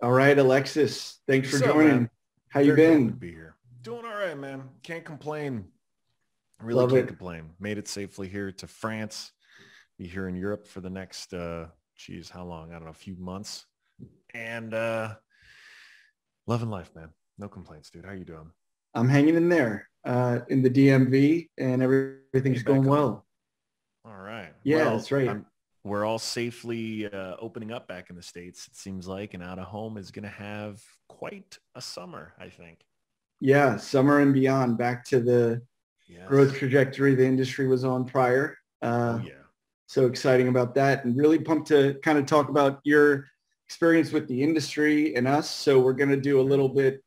All right, Alexis, thanks for What's up, man? joining. How you Very happy to been? be here. Doing all right, man. Can't complain. Really Love can't it. complain. Made it safely here to France. Be here in Europe for the next, geez, how long? I don't know, a few months. And loving life, man. No complaints, dude. How you doing? I'm hanging in there in the DMV and Hey, everything's back going home. well. All right. Yeah, that's Well, right. we're all safely opening up back in the States, it seems like, and out of home is going to have quite a summer, I think. Yeah, summer and beyond, back to the growth Yes. trajectory the industry was on prior. Oh, Uh, yeah. so exciting about that and really pumped to kind of talk about your experience with the industry and us. So we're going to do a Sure. little bit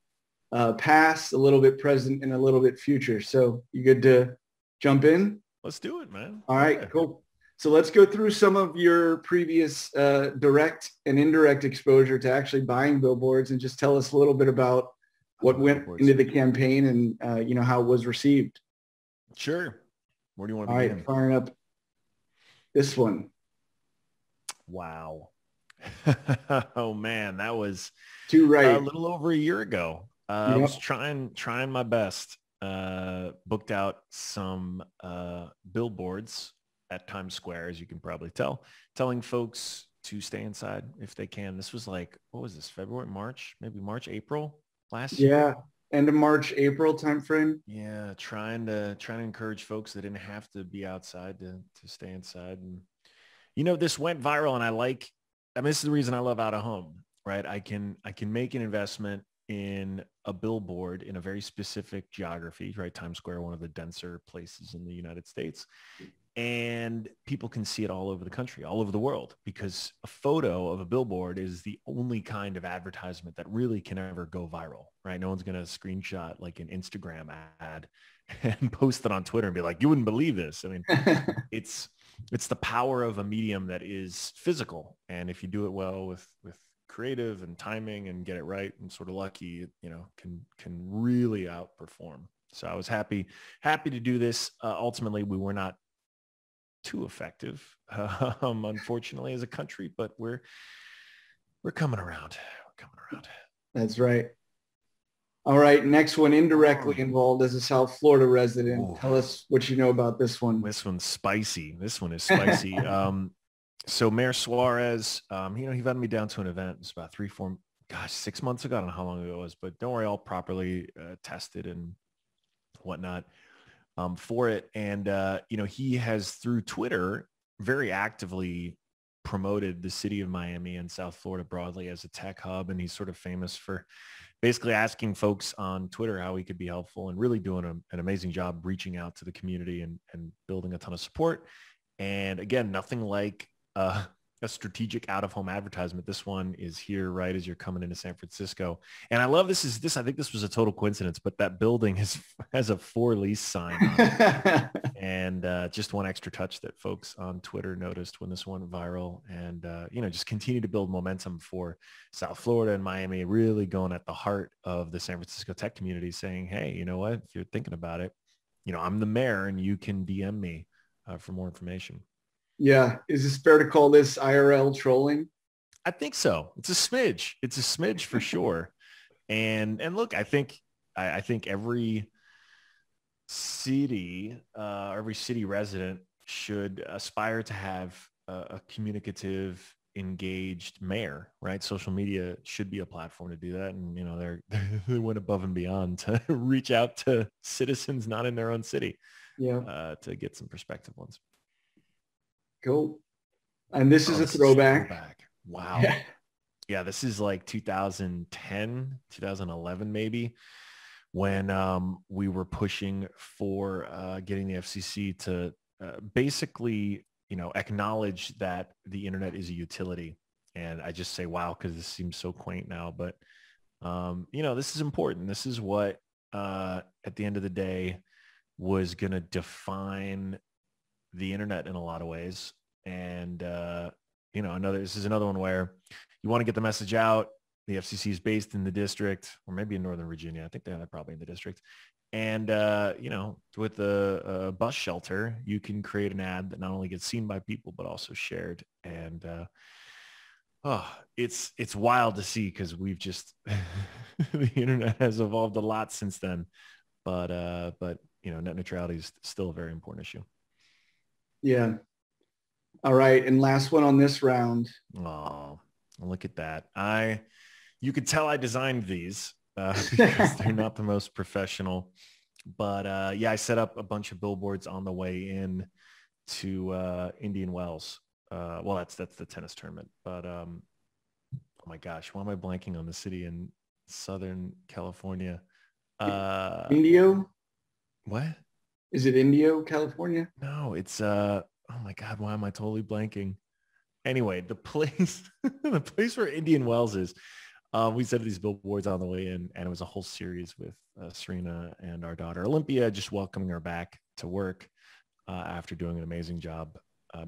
past, a little bit present, and a little bit future. So you good to jump in? Let's do it, man. All right, Yeah. cool. So let's go through some of your previous direct and indirect exposure to actually buying billboards and just tell us a little bit about I what love went billboards. into the campaign and how it was received. Sure. Where do you want All to right, begin? firing up this one. Wow. Oh man, that was Two a right. little over a year ago. I was Yep. trying my best. Booked out some billboards at Times Square, as you can probably tell, telling folks to stay inside if they can. This was like, what was this? February, March, maybe March, April last year. Yeah. End of March, April timeframe. Yeah, trying to encourage folks that didn't have to be outside to stay inside. And this went viral, and this is the reason I love out of home, right? I can make an investment in a billboard in a very specific geography, right? Times Square, one of the denser places in the United States. And people can see it all over the country, all over the world, because a photo of a billboard is the only kind of advertisement that really can ever go viral, right? No one's going to screenshot like an Instagram ad and post it on Twitter and be like, you wouldn't believe this. I mean, it's it's the power of a medium that is physical, and if you do it well with creative and timing and get it right and sort of lucky, can really outperform. So I was happy to do this. Ultimately, we were not too effective, unfortunately, as a country, but we're coming around. We're coming around. That's right. All right, next one, indirectly Um, involved as a South Florida resident. ooh, Tell us what you know about this one. this one's spicy. This one is spicy. So Mayor Suarez, he invited me down to an event. It's about 6 months ago. I don't know how long ago it was, but don't worry, all properly tested and whatnot for it. And, he has through Twitter very actively promoted the city of Miami and South Florida broadly as a tech hub. And he's sort of famous for basically asking folks on Twitter how he could be helpful and really doing an amazing job reaching out to the community and building a ton of support. And again, nothing like a strategic out-of-home advertisement. This one is here right as you're coming into San Francisco. And I love this. I think this was a total coincidence, but that building has a for lease sign on it. And just one extra touch that folks on Twitter noticed when this went viral, and just continue to build momentum for South Florida and Miami, really going at the heart of the San Francisco tech community, saying, hey, you know what, if you're thinking about it, I'm the mayor and you can DM me for more information. Yeah. Is this fair to call this IRL trolling? I think so. It's a smidge. It's a smidge for sure. And look, I think every city resident should aspire to have a communicative, engaged mayor, right? Social media should be a platform to do that. And, they went above and beyond to reach out to citizens not in their own city Yeah. to get some perspective ones. Cool. And this is Oh, a this is throwback. throwback. Wow. Yeah. Yeah, this is like 2010, 2011, maybe, when we were pushing for getting the FCC to basically, acknowledge that the internet is a utility. And I just say, wow, because this seems so quaint now. But, this is important. This is what, at the end of the day, was going to define the internet in a lot of ways. And, this is another one where you want to get the message out. The FCC is based in the district, or maybe in Northern Virginia. I think they're probably in the district. And, with a bus shelter, you can create an ad that not only gets seen by people, but also shared. And, it's wild to see because we've just the internet has evolved a lot since then. But net neutrality is still a very important issue. Yeah. All right. And last one on this round. Oh, look at that. You could tell I designed these because they're not the most professional. But I set up a bunch of billboards on the way in to Indian Wells. That's the tennis tournament. But oh my gosh, why am I blanking on the city in Southern California? Indio? What? Is it Indio, California? No, it's oh my God, why am I totally blanking? Anyway, the place where Indian Wells is, we set these billboards on the way in, and it was a whole series with Serena and our daughter Olympia, just welcoming her back to work after doing an amazing job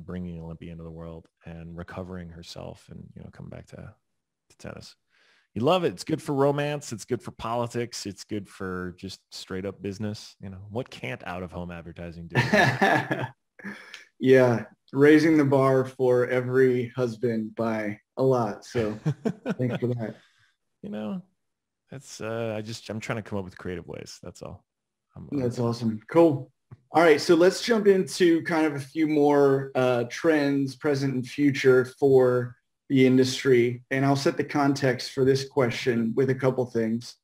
bringing Olympia into the world and recovering herself and coming back to tennis. You love it. It's good for romance. It's good for politics. It's good for just straight up business. What can't out of home advertising do? Yeah. Raising the bar for every husband by a lot. So thanks for that. That's I'm trying to come up with creative ways. That's all. That's awesome. Cool. All right. So let's jump into kind of a few more trends, present and future for the industry. And I'll set the context for this question with a couple things.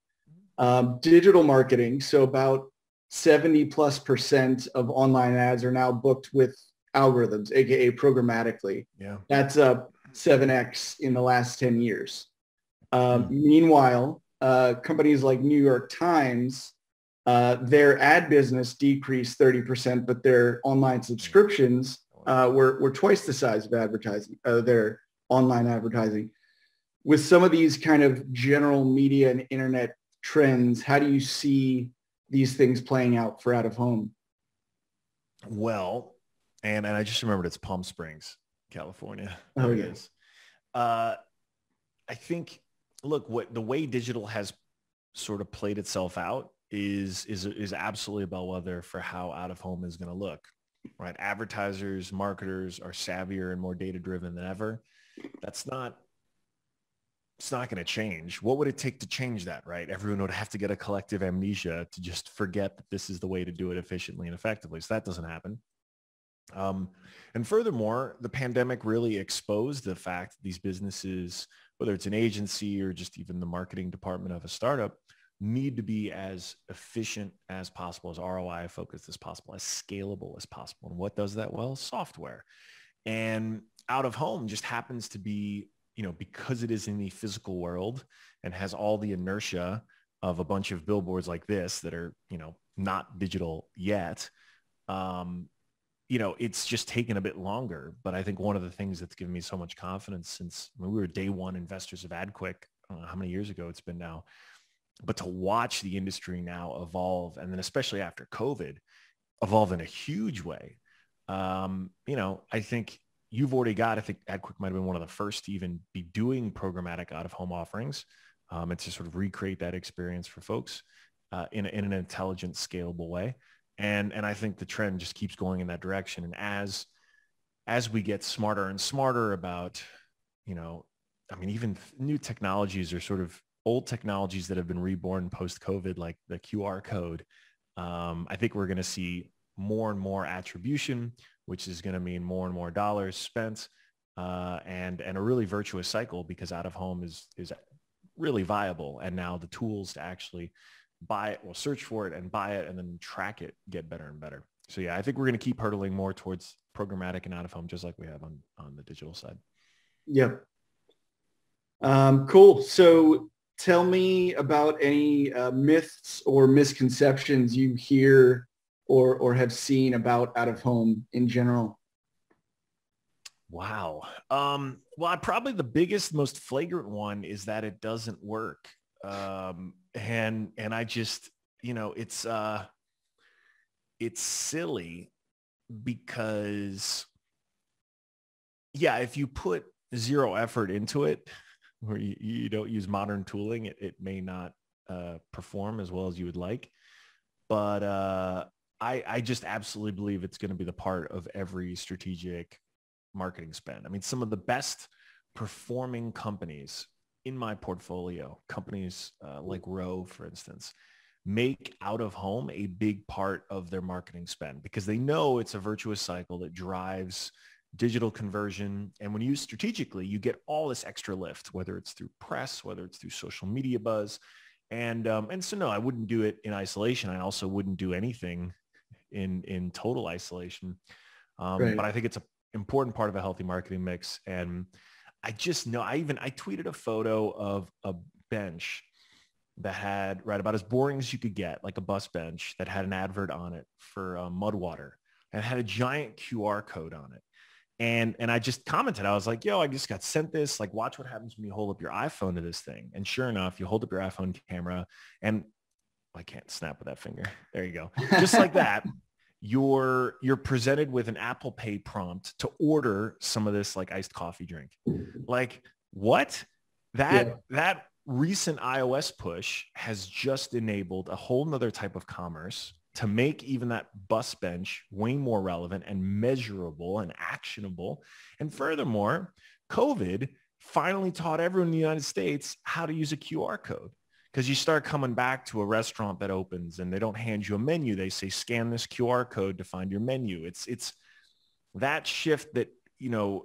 Digital marketing. So about 70+% of online ads are now booked with algorithms, AKA programmatically. Yeah. That's up 7x in the last 10 years. Meanwhile, companies like New York Times, their ad business decreased 30%, but their online subscriptions were twice the size of advertising, their online advertising. With some of these kind of general media and internet trends, how do you see these things playing out for out of home? Well, and I just remembered it's Palm Springs, California. Oh, yeah. It is. I think, look, the way digital has sort of played itself out is absolutely a bellwether for how out of home is going to look, right? Advertisers, marketers are savvier and more data-driven than ever. It's not going to change. What would it take to change that, right? Everyone would have to get a collective amnesia to just forget that this is the way to do it efficiently and effectively. So that doesn't happen. And furthermore, the pandemic really exposed the fact that these businesses, whether it's an agency or just even the marketing department of a startup, need to be as efficient as possible, as ROI focused as possible, as scalable as possible. And what does that? Well, software. And out of home just happens to be, because it is in the physical world and has all the inertia of a bunch of billboards like this that are, not digital yet. It's just taken a bit longer. But I think one of the things that's given me so much confidence since we were day one investors of AdQuick, I don't know how many years ago it's been now, but to watch the industry now evolve, and then especially after COVID, evolve in a huge way. I think you've already got, I think AdQuick might have been one of the first to even be doing programmatic out-of-home offerings and to sort of recreate that experience for folks in an intelligent, scalable way. And I think the trend just keeps going in that direction. And as we get smarter and smarter about, even new technologies or sort of old technologies that have been reborn post-COVID, like the QR code, I think we're going to see more and more attribution, which is going to mean more and more dollars spent and a really virtuous cycle, because out of home is really viable. And now the tools to actually buy it, well, search for it and buy it and then track it get better and better. So yeah, I think we're going to keep hurtling more towards programmatic and out of home, just like we have on the digital side. Yep. Cool. So tell me about any myths or misconceptions you hear or have seen about out of home in general. Wow. Well, probably the biggest, most flagrant one is that it doesn't work. And I just, it's silly because, yeah, if you put zero effort into it, or you don't use modern tooling, it may not perform as well as you would like. But I just absolutely believe it's going to be the part of every strategic marketing spend. I mean, some of the best performing companies in my portfolio, companies like Row, for instance, make out of home a big part of their marketing spend because they know it's a virtuous cycle that drives digital conversion. And when you use strategically, you get all this extra lift, whether it's through press, whether it's through social media buzz. And so, no, I wouldn't do it in isolation. I also wouldn't do anything in total isolation. Right. But I think it's an important part of a healthy marketing mix. And I just know, I tweeted a photo of a bench that had, right, about as boring as you could get, like a bus bench that had an advert on it for mud water and it had a giant QR code on it. And I just commented, I was like, yo, I just got sent this, like, watch what happens when you hold up your iPhone to this thing. And sure enough, you hold up your iPhone camera and I can't snap with that finger. There you go. Just like that, you're presented with an Apple Pay prompt to order some of this like iced coffee drink. Like what? That recent iOS push has just enabled a whole nother type of commerce to make even that bus bench way more relevant and measurable and actionable. And furthermore, COVID finally taught everyone in the United States how to use a QR code. Because you start coming back to a restaurant that opens and they don't hand you a menu. They say, scan this QR code to find your menu. It's that shift that, no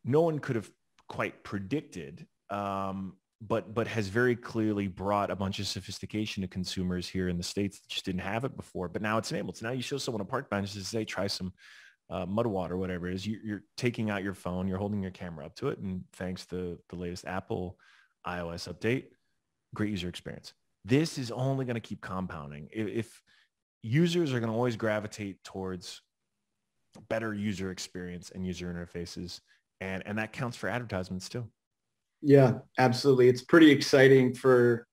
one could have quite predicted, but has very clearly brought a bunch of sophistication to consumers here in the States that just didn't have it before. But now it's enabled. So now you show someone a park bench and say, try some mud water, whatever it is. You're taking out your phone, you're holding your camera up to it. And thanks to the latest Apple iOS update, great user experience. This is only going to keep compounding. If users are going to always gravitate towards better user experience and user interfaces, and that counts for advertisements too. Yeah, absolutely. It's pretty exciting for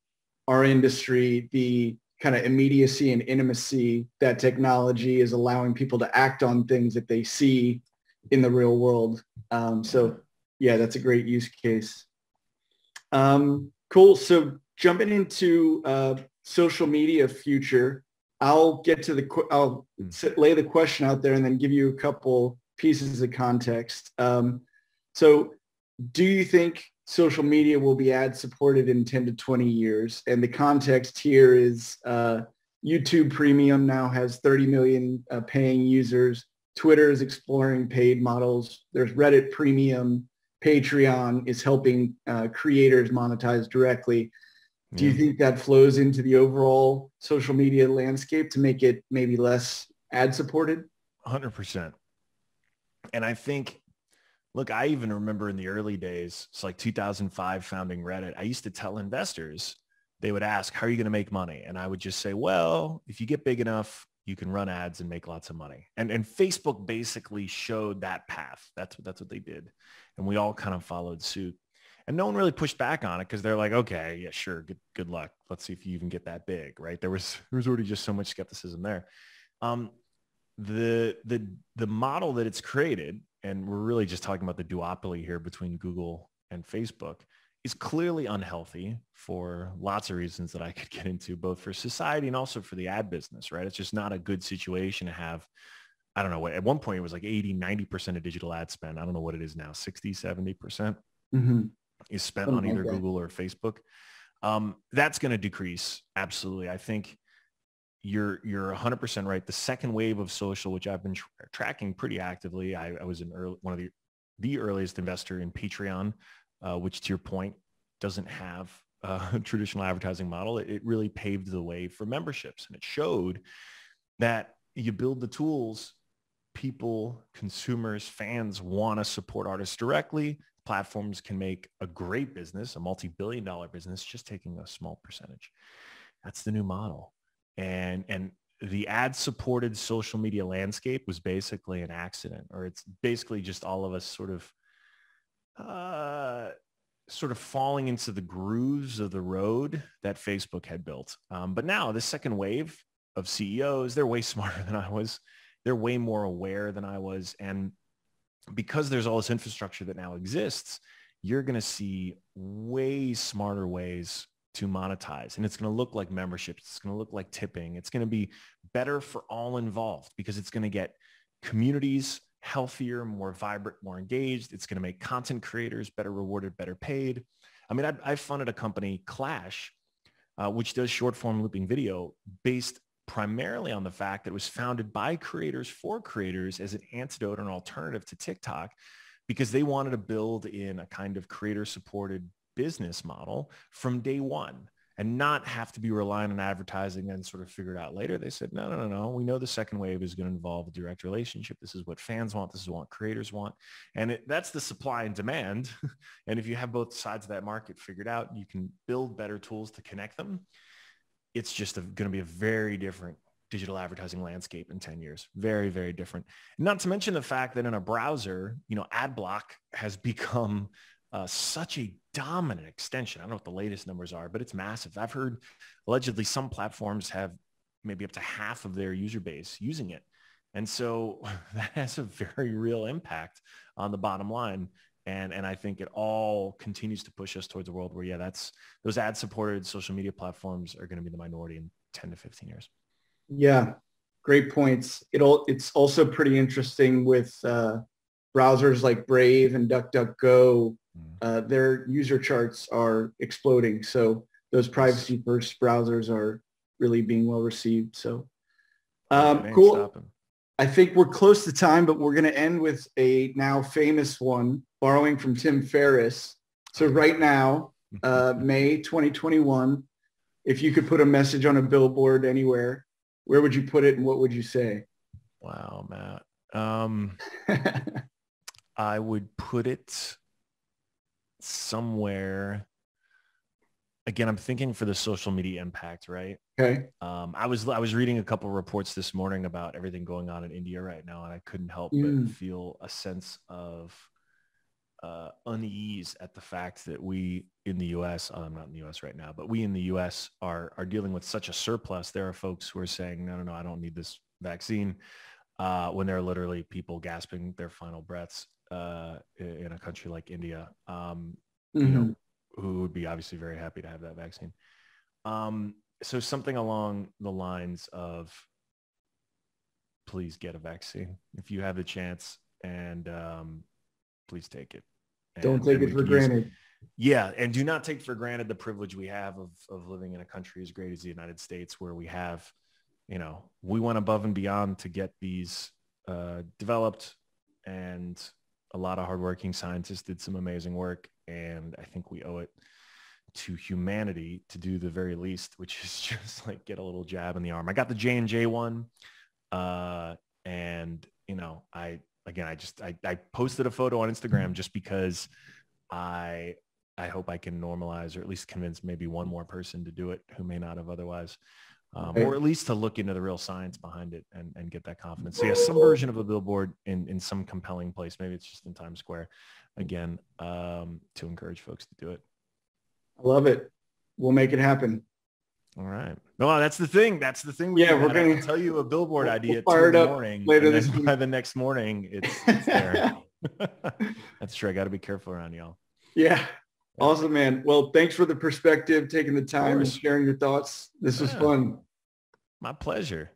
our industry, the kind of immediacy and intimacy that technology is allowing people to act on things that they see in the real world. So yeah, that's a great use case. Cool. So jumping into social media future, I'll lay the question out there and then give you a couple pieces of context. So do you think social media will be ad supported in 10 to 20 years? And the context here is YouTube Premium now has 30 million paying users. Twitter is exploring paid models. There's Reddit Premium. Patreon is helping creators monetize directly. Do you think that flows into the overall social media landscape to make it maybe less ad supported? 100%. And I think, look, I even remember in the early days, it's like 2005 founding Reddit. I used to tell investors, they would ask, how are you going to make money? And I would just say, well, if you get big enough, you can run ads and make lots of money. And Facebook basically showed that path. That's what they did. And we all kind of followed suit. And no one really pushed back on it because they're like, okay, yeah, sure. Good luck. Let's see if you even get that big, right? There was already just so much skepticism there. The model that it's created, and we're really just talking about the duopoly here between Google and Facebook, is clearly unhealthy for lots of reasons that I could get into, both for society and also for the ad business, right? It's just not a good situation to have, I don't know what, at one point it was like 80, 90% of digital ad spend. I don't know what it is now, 60, 70% is spent on either Google or Facebook. That's going to decrease. Absolutely. I think you're 100% right. The second wave of social, which I've been tracking pretty actively. I was one of the earliest investor in Patreon, which to your point doesn't have a traditional advertising model. It really paved the way for memberships. And it showed that you build the tools, people, consumers, fans want to support artists directly. Platforms can make a great business, a multi-billion-dollar business, just taking a small percentage. That's the new model. And the ad-supported social media landscape was basically an accident, or it's basically just all of us sort of falling into the grooves of the road that Facebook had built. But now the second wave of CEOs, they're way smarter than I was. They're way more aware than I was. And because there's all this infrastructure that now exists, you're going to see way smarter ways to monetize. And it's going to look like memberships. It's going to look like tipping. It's going to be better for all involved because it's going to get communities healthier, more vibrant, more engaged. It's going to make content creators better rewarded, better paid. I mean, I funded a company, Clash, which does short form looping video based primarily on the fact that it was founded by creators for creators as an antidote or an alternative to TikTok, because they wanted to build in a kind of creator supported business model from day one and not have to be relying on advertising and sort of figure it out later. They said, no. We know the second wave is going to involve a direct relationship. This is what fans want. This is what creators want. And that's the supply and demand. And if you have both sides of that market figured out, you can build better tools to connect them. It's just going to be a very different digital advertising landscape in 10 years. Very, very different. Not to mention the fact that in a browser, ad block has become such a dominant extension. I don't know what the latest numbers are, but it's massive. I've heard allegedly some platforms have maybe up to half of their user base using it. And so that has a very real impact on the bottom line. And I think it all continues to push us towards a world where, those ad-supported social media platforms are going to be the minority in 10 to 15 years. Yeah, great points. It's also pretty interesting with browsers like Brave and DuckDuckGo. Their user charts are exploding. So those privacy first browsers are really being well received. So cool. Stopping. I think we're close to time, but we're going to end with a now famous one, borrowing from Tim Ferriss. So right now, May 2021, if you could put a message on a billboard anywhere, where would you put it and what would you say? Wow, Matt. I would put it somewhere. Again, I'm thinking for the social media impact, right? Okay. I was reading a couple of reports this morning about everything going on in India right now, and I couldn't help but feel a sense of unease at the fact that we in the U.S., I'm not in the U.S. right now, but we in the U.S. are dealing with such a surplus. There are folks who are saying, no, I don't need this vaccine, when there are literally people gasping their final breaths in a country like India, who would be obviously very happy to have that vaccine. So something along the lines of, please get a vaccine if you have the chance, and please take it. Don't take it for granted. And do not take for granted the privilege we have of living in a country as great as the United States, where we have, we went above and beyond to get these developed, and a lot of hardworking scientists did some amazing work. And I think we owe it to humanity to do the very least, which is just like get a little jab in the arm. I got the J&J one. And I posted a photo on Instagram just because I hope I can normalize, or at least convince maybe one more person to do it who may not have otherwise, or at least to look into the real science behind it and get that confidence. So some version of a billboard in some compelling place. Maybe it's just in Times Square again, to encourage folks to do it. I love it. We'll make it happen. All right. No, that's the thing. We're going to tell you a billboard idea at 2 in the morning. Later this by the next morning, it's there. That's true. I got to be careful around y'all. Yeah. Awesome, man. Well, thanks for the perspective, taking the time and sharing your thoughts. This was fun. My pleasure.